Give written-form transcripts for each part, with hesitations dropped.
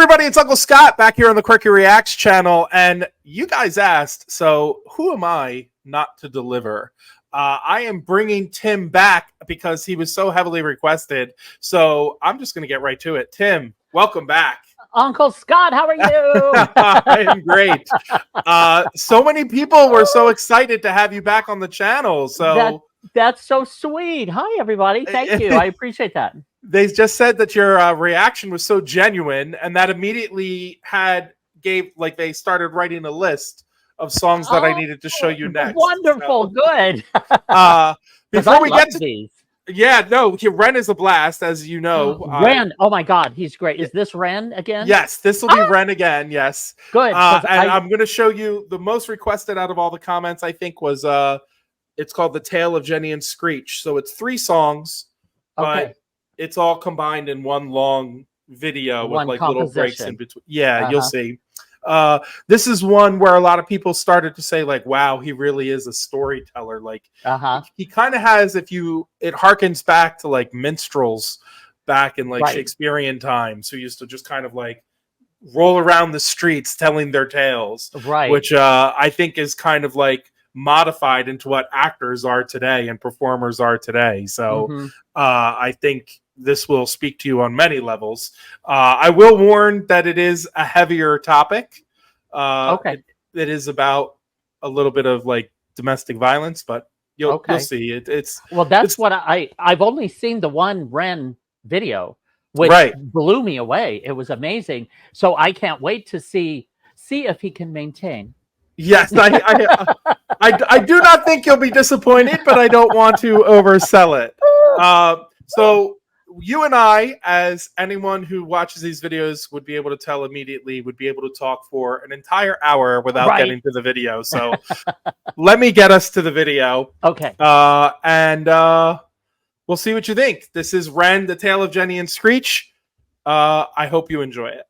everybody, it's Uncle Scott back here on the QwerkyReax channel, and you guys asked, so who am I not to deliver? I am bringing Tim back because he was so heavily requested, so I'm just going to get right to it. Tim, welcome back. Uncle Scott, how are you? I am great. So many people were so excited to have you back on the channel. So that's so sweet. Hi, everybody. Thank you. I appreciate that. They just said that your reaction was so genuine, and that immediately they started writing a list of songs that I needed to show you next. Wonderful, good. Before we get to these. Yeah, no, Ren is a blast, as you know. Ren, oh my God, he's great. Is this Ren again? Yes, this will be Ren again, yes. Good. And I'm going to show you the most requested out of all the comments, I think, was, it's called The Tale of Jenny and Screech. So it's 3 songs, but it's all combined in one long video with like little breaks in between. Yeah, you'll see. This is one where a lot of people started to say, like, wow, he really is a storyteller. Like, he kind of has, it harkens back to like minstrels back in like Shakespearean times, who used to just kind of like roll around the streets telling their tales, which I think is kind of like modified into what actors are today and performers are today. So I think this will speak to you on many levels. I will warn that it is a heavier topic. It is about a little bit of like domestic violence, but you'll see it. What I've only seen the one Ren video, which blew me away. It was amazing. So I can't wait to see if he can maintain. Yes, I do not think you'll be disappointed, but I don't want to oversell it. So you and I, as anyone who watches these videos would be able to tell immediately, would be able to talk for an entire hour without getting to the video. So let me get us to the video. Okay. And we'll see what you think. This is Ren, The Tale of Jenny and Screech. I hope you enjoy it.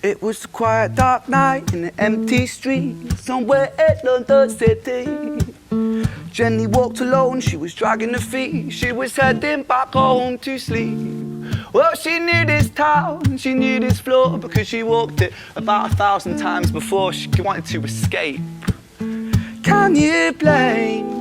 It was a quiet, dark night in an empty street somewhere in London City. Jenny walked alone, she was dragging her feet. She was heading back home to sleep. Well, she knew this town, she knew this floor, because she walked it about 1,000 times before she wanted to escape. Can you blame?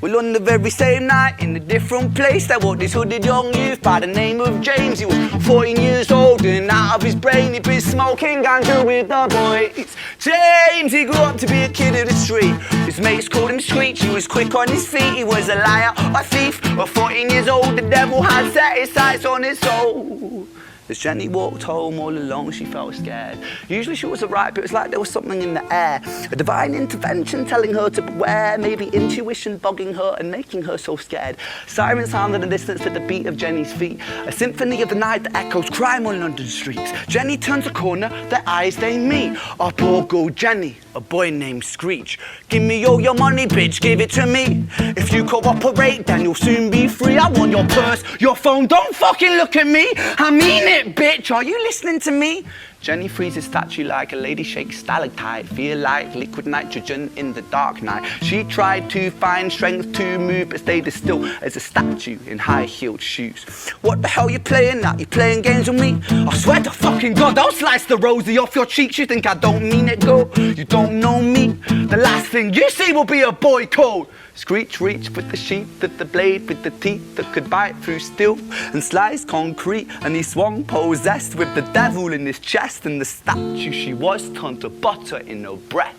Well, on the very same night, in a different place, there walked this hooded young youth by the name of James. He was 14 years old and out of his brain, he'd been smoking ganja with the boys. James, he grew up to be a kid of the street. His mates called him Screech, he was quick on his feet. He was a liar, a thief, at 14 years old, the devil had set his sights on his soul. As Jenny walked home all alone, she felt scared. Usually she was alright, but it was like there was something in the air. A divine intervention telling her to beware, maybe intuition bogging her and making her so scared. Sirens sounded in the distance to the beat of Jenny's feet. A symphony of the night that echoes crime on London streets. Jenny turns a corner, their eyes they meet. Up or go Jenny, a boy named Screech. Give me all your money, bitch, give it to me. If you cooperate, then you'll soon be free. I want your purse, your phone, don't fucking look at me. I mean it, bitch, are you listening to me? Jenny freezes statue like a lady shakes stalactite. Feel like liquid nitrogen in the dark night. She tried to find strength to move, but stayed as still as a statue in high-heeled shoes. What the hell you playing at? You playing games with me? I swear to fucking God, I'll slice the rosy off your cheeks. You think I don't mean it, girl? You don't know me. The last thing you see will be a boy code. Screech reached with the sheath of the blade, with the teeth that could bite through steel and slice concrete, and he swung possessed with the devil in his chest, and the statue she was turned to butter in her breath.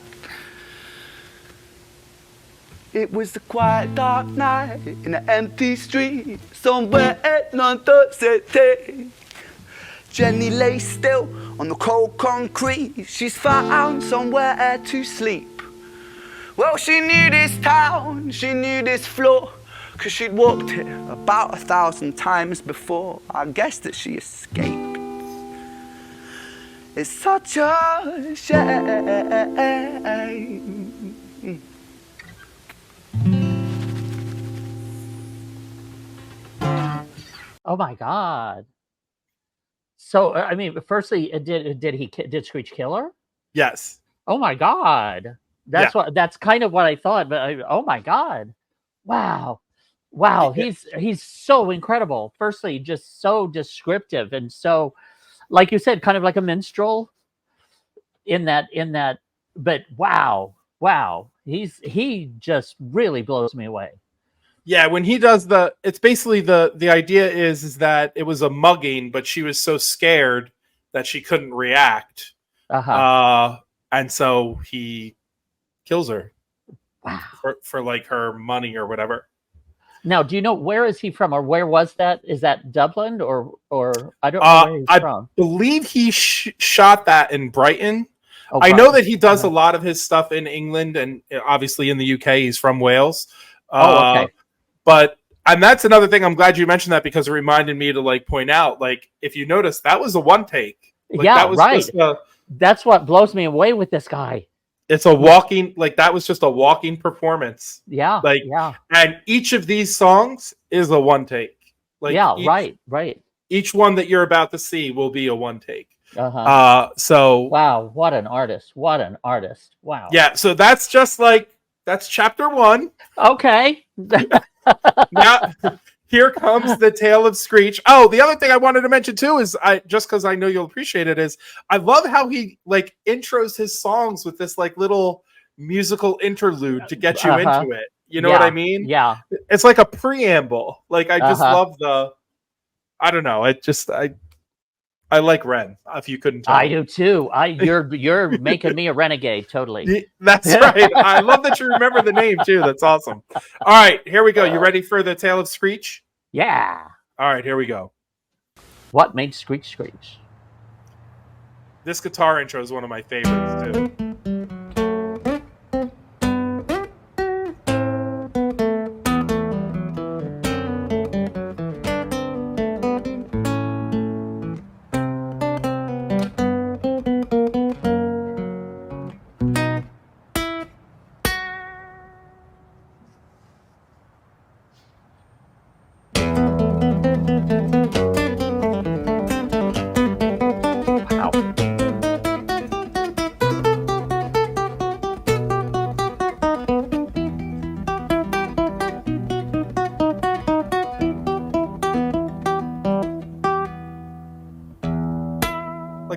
It was a quiet, dark night in an empty street somewhere in London City. Jenny lay still On the cold concrete, she's found somewhere to sleep. Well, she knew this town, she knew this floor, 'cause she'd walked it about 1,000 times before. I guess that she escaped. It's such a shame. Oh my God. So I mean, firstly, did Screech kill her? Yes. Oh my God. That's kind of what I thought, but oh my God. Wow. Wow, he's so incredible. Firstly, just so descriptive and so, like you said, kind of like a minstrel in that, but wow. He just really blows me away. Yeah, when he does it's basically the idea is that it was a mugging, but she was so scared that she couldn't react. And so he kills her. Wow. For like her money or whatever. Now, do you know where is he from, or where was that? Is that Dublin or I don't know where he's from. I believe he shot that in Brighton. Oh, I know that he does a lot of his stuff in England and obviously in the UK. He's from Wales. Okay. And that's another thing. I'm glad you mentioned that because it reminded me to like point out, like, if you notice, that was a one take. Like, yeah, that was right. Just that's what blows me away with this guy. It's a walking, like that was just a walking performance. Yeah. Like, yeah. And each of these songs is a one take. Like, yeah, right. Each one that you're about to see will be a one take. So wow, what an artist. Wow. Yeah, so that's just like that's chapter 1. Okay. Now here comes the tale of Screech. Oh, the other thing I wanted to mention too is just because I know you'll appreciate it is I love how he like intros his songs with this like little musical interlude to get you into it. You know what I mean? Yeah. It's like a preamble. Like I just love I don't know. I like Ren, if you couldn't tell. I do too. You're making me a renegade, totally. That's right. I love that you remember the name too. That's awesome. All right, here we go. You ready for the tale of Screech? Yeah. All right, here we go. What made Screech screech? This guitar intro is one of my favorites too.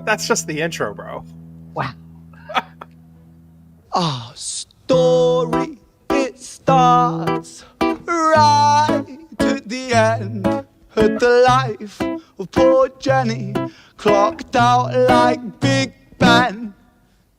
That's just the intro, bro. Wow. Our story, it starts right at the end of the life of poor Jenny, clocked out like Big Ben.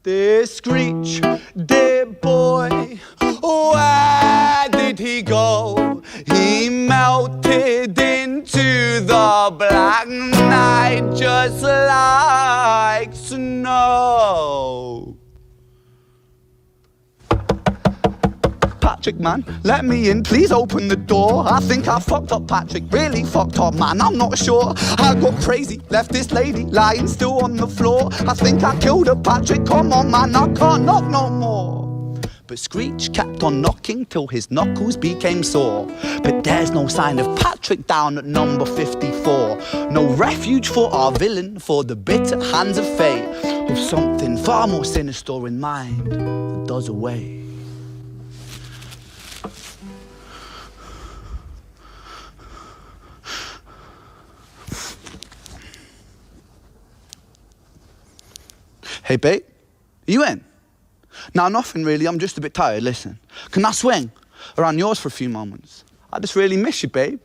This Screech, dear boy, where did he go? He melted into the black night just like snow. Patrick, man, let me in, please open the door. I think I fucked up, Patrick, really fucked up, man, I'm not sure. I got crazy, left this lady lying still on the floor. I think I killed her, Patrick, come on, man, I can't knock no more. But Screech kept on knocking till his knuckles became sore. But there's no sign of Patrick down at number 54. No refuge for our villain, for the bitter hands of fate, with something far more sinister in mind that does away. Hey, babe, are you in? Nah, nothing really, I'm just a bit tired, listen. Can I swing around yours for a few moments? I just really miss you, babe.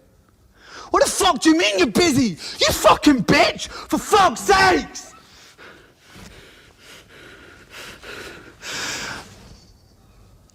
What the fuck do you mean you're busy? You fucking bitch! For fuck's sakes!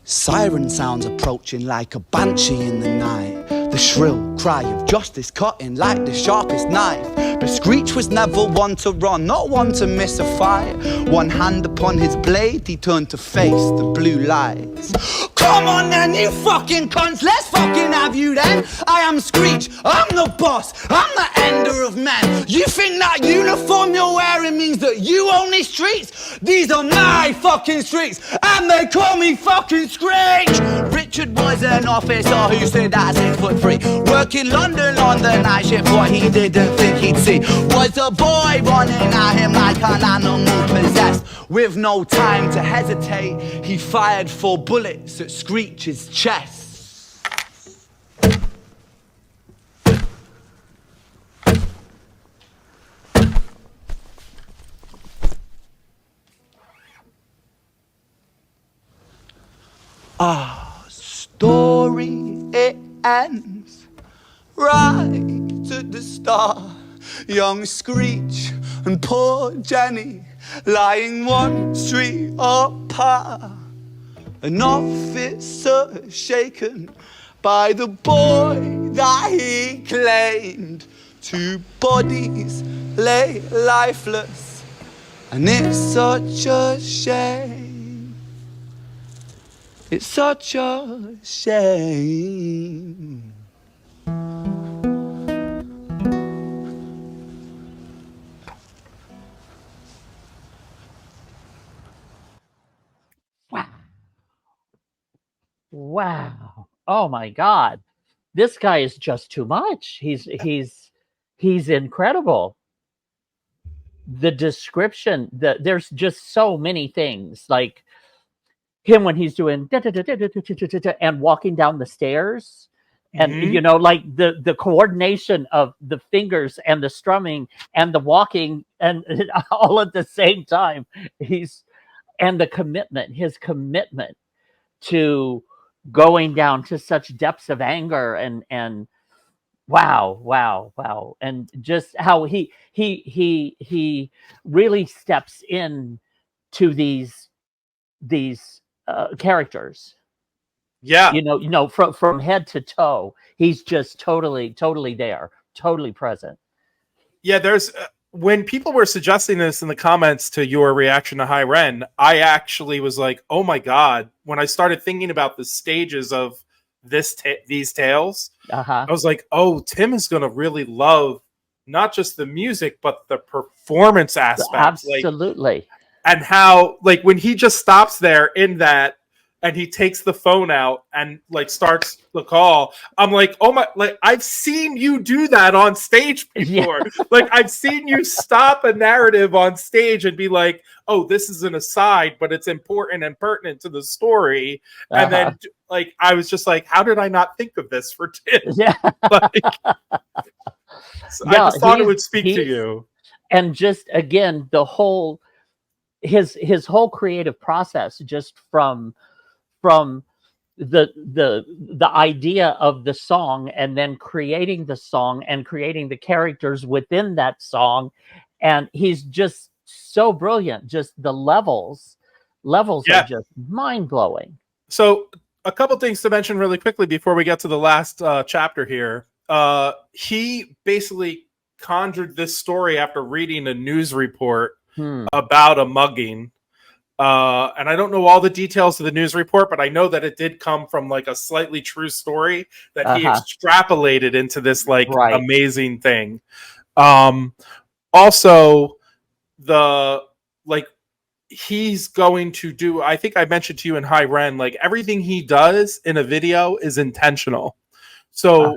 Siren sounds approaching like a banshee in the night. The shrill cry of justice cutting like the sharpest knife. But Screech was never one to run, not one to miss a fight. One hand upon his blade, he turned to face the blue lights. Come on then, you fucking cunts, let's fucking have you then. I am Screech, I'm the boss, I'm the ender of men. You think that uniform you're wearing means that you own these streets? These are my fucking streets, and they call me fucking Screech. Richard was an officer who stood at 6'3", working London on the night shift. What he didn't think he'd see was a boy running at him like an animal possessed. With no time to hesitate, he fired 4 bullets at Screech's chest. Our story, it ends right at the start. Young Screech and poor Jenny lying one street apart. An officer shaken by the boy that he claimed. 2 bodies lay lifeless, and it's such a shame. It's such a shame. Wow. Oh my God. This guy is just too much. He's incredible. The description, there's just so many things, like him when he's doing and walking down the stairs, and you know, like the coordination of the fingers and the strumming and the walking and all at the same time. And the commitment, his commitment to going down to such depths of anger and wow, and just how he really steps in to these characters. Yeah, you know, from head to toe, he's just totally there, totally present. Yeah, there's when people were suggesting this in the comments to your reaction to High Ren, I actually was like, oh my God. When I started thinking about the stages of these tales, I was like, oh, Tim is going to really love not just the music, but the performance aspect. Absolutely. Like, and how, like, when he just stops there in that, and he takes the phone out and like starts the call, I'm like, oh my, like I've seen you do that on stage before. Yeah. Like I've seen you stop a narrative on stage and be like, oh, this is an aside, but it's important and pertinent to the story. And then like, I was just like, how did I not think of this for Tim? Yeah. Like, so yeah, I just thought it would speak to you. And just, again, the whole, his whole creative process, just from the idea of the song, and then creating the song and creating the characters within that song, and he's just so brilliant. Just the levels are just mind-blowing. So a couple things to mention really quickly before we get to the last chapter here. He basically conjured this story after reading a news report about a mugging. And I don't know all the details of the news report, but I know that it did come from like a slightly true story that he extrapolated into this like amazing thing. Also, he's going to do, I think I mentioned to you in High Ren, like everything he does in a video is intentional. So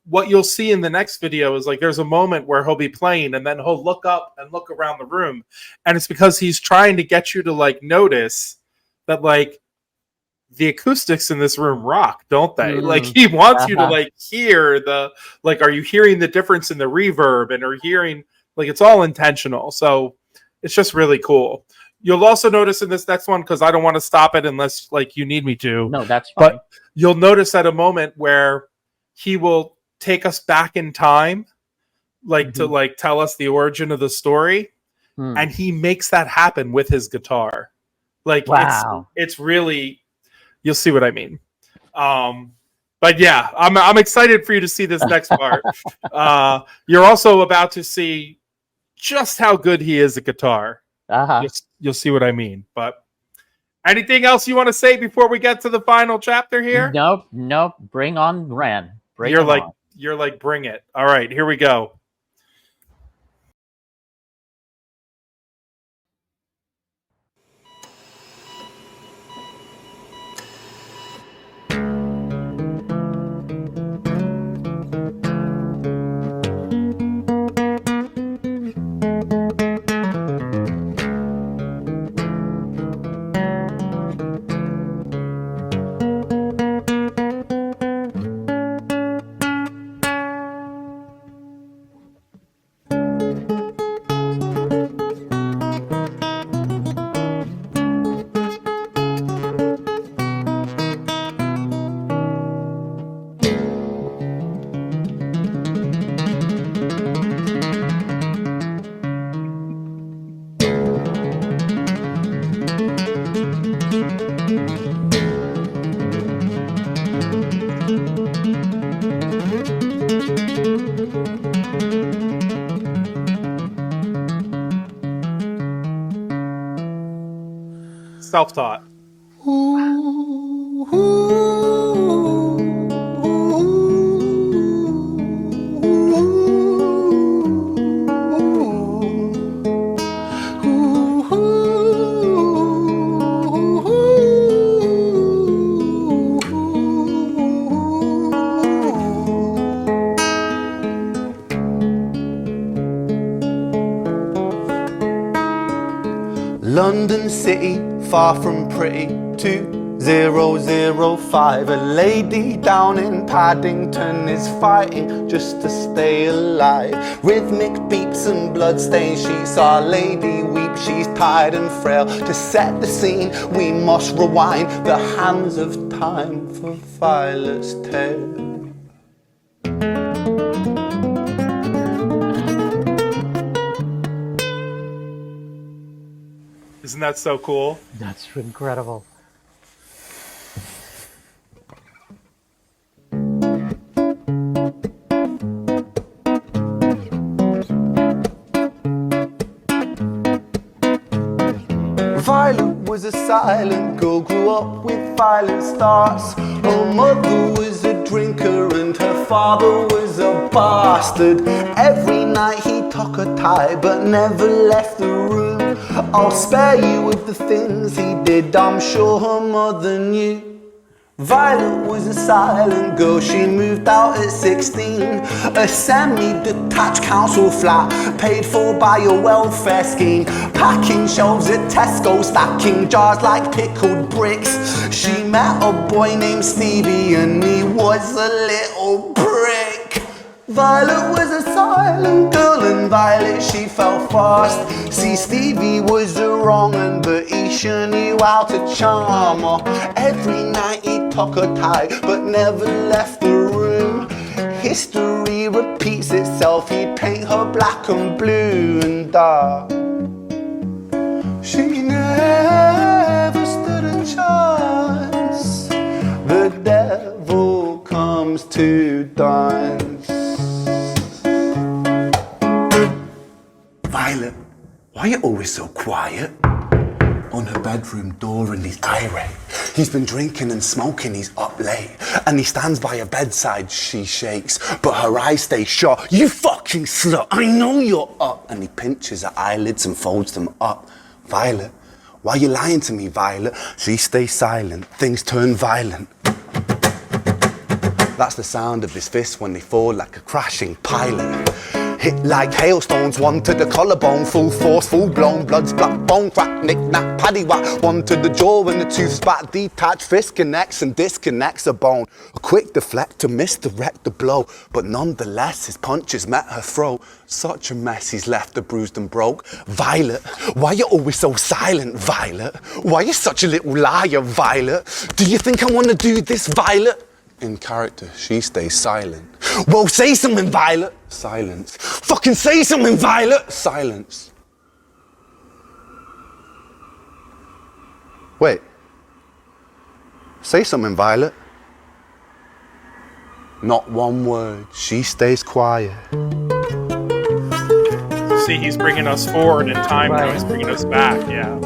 what you'll see in the next video is like there's a moment where he'll be playing and then he'll look up and look around the room, and it's because he's trying to get you to like notice that like the acoustics in this room rock, don't they? Like he wants you to like hear the, like, are you hearing the difference in the reverb, and are hearing, like, it's all intentional. So it's just really cool. You'll also notice in this next one, because I don't want to stop it unless like you need me to. No, that's fine. But you'll notice at a moment where he will take us back in time, like to like tell us the origin of the story. And he makes that happen with his guitar. Like, it's really, you'll see what I mean. But yeah, I'm excited for you to see this next part. You're also about to see just how good he is at guitar. You'll see what I mean. But anything else you want to say before we get to the final chapter here? Nope. Bring on Ren. You're like, bring it. All right, here we go. Self-taught. London City, far from pretty, 2005. A lady down in Paddington is fighting just to stay alive. Rhythmic beeps and bloodstains, she saw a lady weep. She's tired and frail. To set the scene, we must rewind the hands of time for Violet's tale. Isn't that so cool? That's incredible. Violet was a silent girl, grew up with violent starts. Her mother was a drinker and her father was a bastard. Every night he took her tie but never left the room. I'll spare you of the things he did, I'm sure her mother knew. Violet was a silent girl, she moved out at 16. A semi-detached council flat, paid for by a welfare scheme. Packing shelves at Tesco, stacking jars like pickled bricks. She met a boy named Stevie and he was a little prick. Violet was a silent girl and Violet she fell fast. See, Stevie was a wrong un, but he sure knew how to charm her. Every night he took her tie but never left the room. History repeats itself, he'd paint her black and blue and dark. She never stood a chance. The devil comes to dance. Violet, why are you always so quiet? On her bedroom door and he's irate. He's been drinking and smoking, he's up late. And he stands by her bedside, she shakes, but her eyes stay shut. You fucking slut, I know you're up. And he pinches her eyelids and folds them up. Violet, why are you lying to me, Violet? She stays silent, things turn violent. That's the sound of his fists when they fall like a crashing pilot. Hit like hailstones, one to the collarbone, full force, full blown, blood's black bone, crack, knick, knack, paddywhack, one to the jaw and the tooth spat, detached fist connects and disconnects a bone. A quick deflect to misdirect the blow, but nonetheless his punches met her throat. Such a mess he's left her bruised and broke. Violet, why you always so silent, Violet? Why you such a little liar, Violet? Do you think I want to do this, Violet? In character, she stays silent. Well, say something, Violet. Silence. Fucking say something, Violet. Silence. Wait. Say something, Violet. not one word, she stays quiet. See, he's bringing us forward in time now. Right. He's bringing us back. Yeah.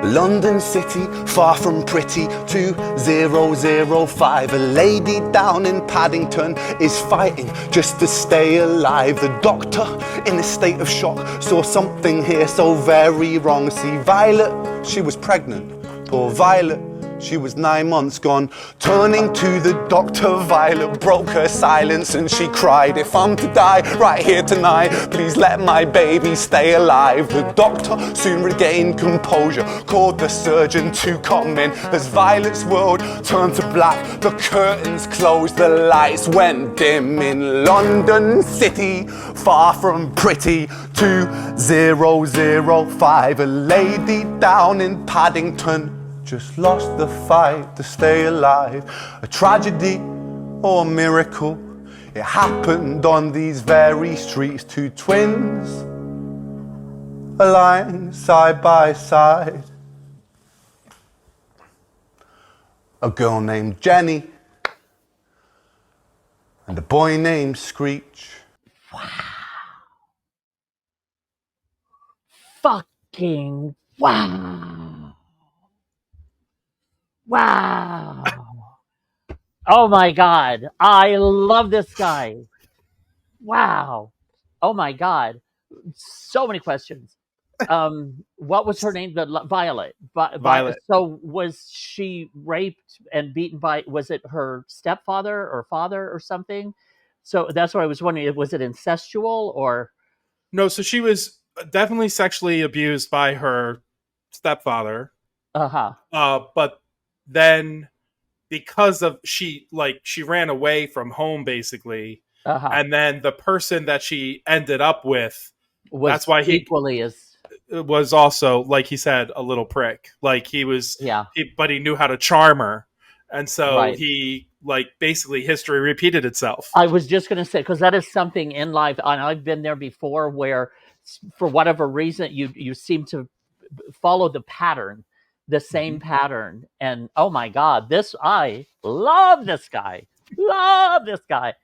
London City, far from pretty, 2005. A lady down in Paddington is fighting just to stay alive. The doctor, in a state of shock, saw something here so very wrong. See, Violet, she was pregnant. Poor Violet, she was 9 months gone. Turning to the doctor, Violet broke her silence and she cried, if I'm to die right here tonight, please let my baby stay alive. The doctor soon regained composure, called the surgeon to come in. As Violet's world turned to black, the curtains closed, the lights went dim. In London City, far from pretty, 2005. A lady down in Paddington just lost the fight to stay alive. A tragedy or a miracle, it happened on these very streets. Two twins aligned side by side. A girl named Jenny and a boy named Screech. Fucking wow. Wow. Oh my God. I love this guy. Wow. Oh my God. So many questions. What was her name? Violet. Violet. So was she raped and beaten by, was it her stepfather or father or something? So that's what I was wondering. Was it incestual or? No, so she was definitely sexually abused by her stepfather. Uh-huh. But then because of she ran away from home basically, and then the person that she ended up with, that's why he equally as was also, like he said, a little prick. Like he was, but he knew how to charm her, and so he basically history repeated itself. I was just going to say, because that is something in life, and I've been there before, where for whatever reason you seem to follow the pattern. The same pattern, and oh my God, I love this guy. Love this guy.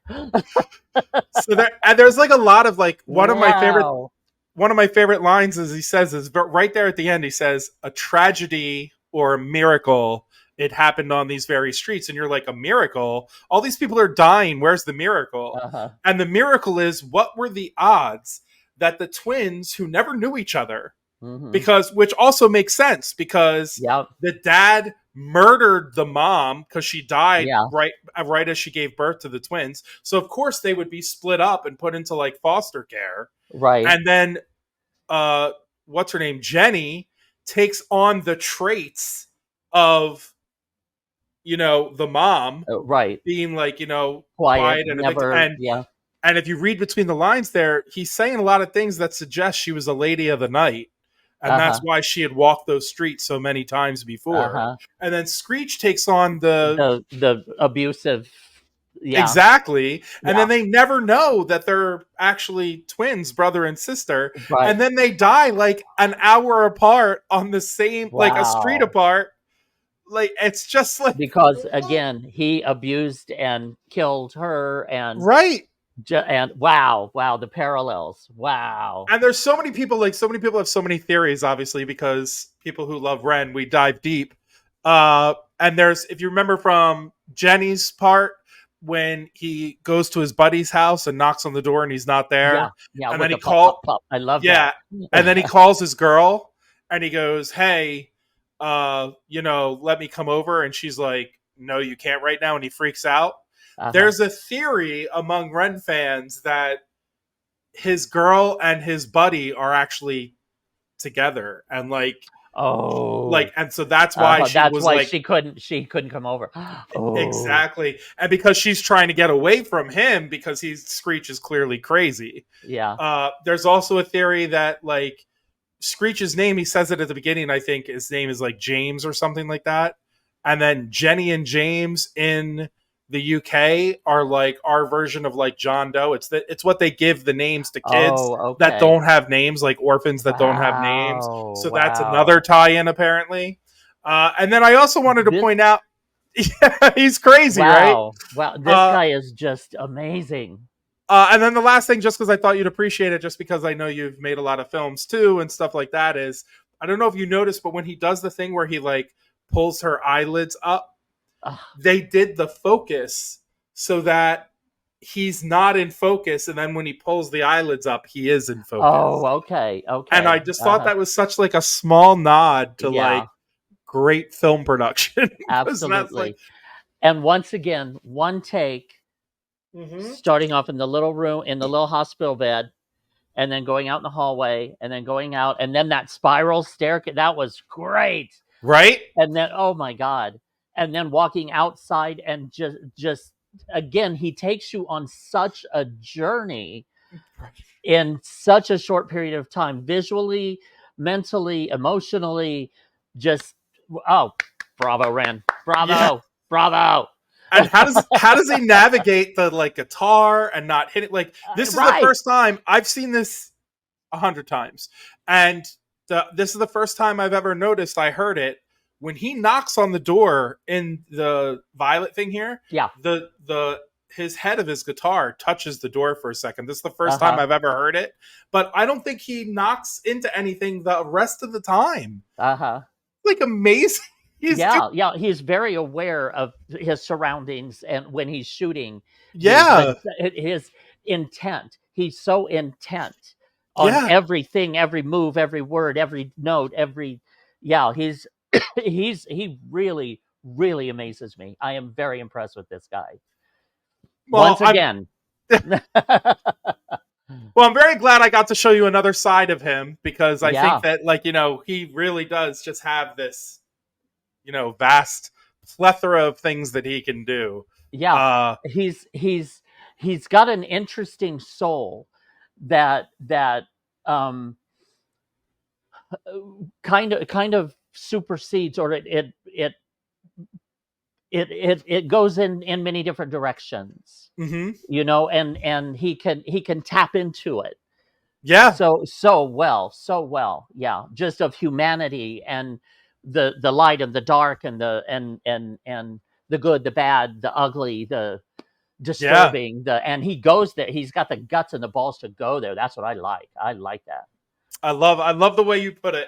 So there's like a lot of one of my favorite lines is he says is right there at the end. He says, "A tragedy or a miracle. It happened on these very streets," and you're like, a miracle? All these people are dying. Where's the miracle? And the miracle is, what were the odds that the twins who never knew each other? Because, which also makes sense, because the dad murdered the mom because she died right as she gave birth to the twins. So of course they would be split up and put into foster care. Right. And then what's her name? Jenny takes on the traits of the mom, being quiet and never, and if you read between the lines there, he's saying a lot of things that suggest she was a lady of the night. And that's why she had walked those streets so many times before. And then Screech takes on the abusive. Exactly. And then they never know that they're actually twins, brother and sister. And then they die an hour apart on the same, a street apart. It's just because again, he abused and killed her and and wow, the parallels, wow. And there's so many people have so many theories, obviously, because people who love Ren, we dive deep. And there's, if you remember from Jenny's part, when he goes to his buddy's house and knocks on the door and he's not there, and then he calls, I love that. And then he calls his girl and he goes, "Hey, let me come over," and she's like, "No, you can't right now," and he freaks out. There's a theory among Ren fans that his girl and his buddy are actually together, and and so that's why she couldn't come over. Exactly, and because she's trying to get away from him because Screech is clearly crazy. There's also a theory that Screech's name, he says it at the beginning, I think his name is James or something like that, and then Jenny and James in the UK are like our version of like John Doe. It's what they give the names to kids that don't have names, like orphans that don't have names. So that's another tie-in apparently. And then I also wanted to point out, yeah, he's crazy, right? Wow, this guy is just amazing. And then the last thing, just because I thought you'd appreciate it, just because I know you've made a lot of films too and stuff like that, is I don't know if you noticed, but when he does the thing where he like pulls her eyelids up, they did the focus so that he's not in focus, and then when he pulls the eyelids up, he is in focus. Oh, okay. And I just thought that was such like a small nod to like great film production. Absolutely. And once again, one take, starting off in the little room, in the little hospital bed, and then going out in the hallway, and then going out, and then that spiral staircase. That was great. Right? And then, oh my God. And then walking outside and just again, he takes you on such a journey in such a short period of time, visually, mentally, emotionally, just, bravo, Ren. Bravo. And how does he navigate the like guitar and not hit it? Like this is the first time I've seen this 100 times. And this is the first time I've ever noticed I heard it. When he knocks on the door in the Violet thing here, his head of his guitar touches the door for a second. This is the first time I've ever heard it, but I don't think he knocks into anything the rest of the time. Like amazing. He's very aware of his surroundings and when he's shooting. His intent. He's so intent on everything, every move, every word, every note, he really, really amazes me. I am very impressed with this guy. Once again. Well, I'm very glad I got to show you another side of him, because I think that, like, he really does just have this, vast plethora of things that he can do. Yeah. He's got an interesting soul that kind of supersedes, or it goes in many different directions, and he can tap into it so well, just of humanity and the light and the dark and the good, the bad, the ugly, the disturbing, and he goes there. He's got the guts and the balls to go there. That's what I like that. I love the way you put it.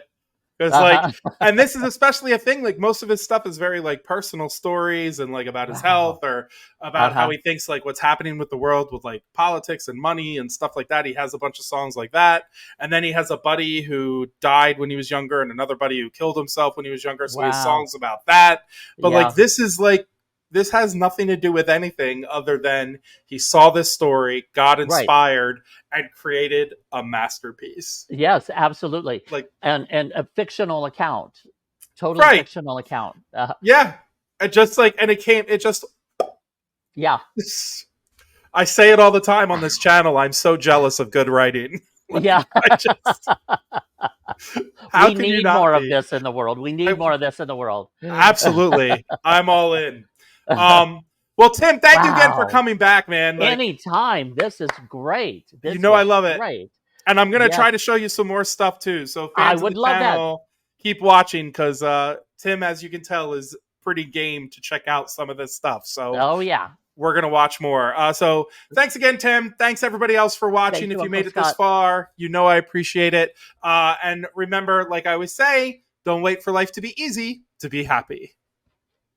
Because like, and this is especially a thing, like most of his stuff is very like personal stories and like about his health or about how he thinks like what's happening with the world with like politics and money and stuff like that. He has a bunch of songs like that. And then he has a buddy who died when he was younger and another buddy who killed himself when he was younger. So he has songs about that. But like, this has nothing to do with anything other than he saw this story, got inspired, and created a masterpiece. Yes, absolutely. Like, and a fictional account, totally fictional account. It just like, and it just. I say it all the time on this channel. I'm so jealous of good writing. We need more of this in the world. We need more of this in the world. Absolutely. I'm all in. Well, Tim, thank you again for coming back, man. Like, anytime. This is great. I love it. Great. And I'm going to try to show you some more stuff too. So fans of the channel, keep watching, because Tim, as you can tell, is pretty game to check out some of this stuff. So we're going to watch more. So thanks again, Tim. Thanks everybody else for watching. If you made it this far, I appreciate it. And remember, like I always say, don't wait for life to be easy to be happy.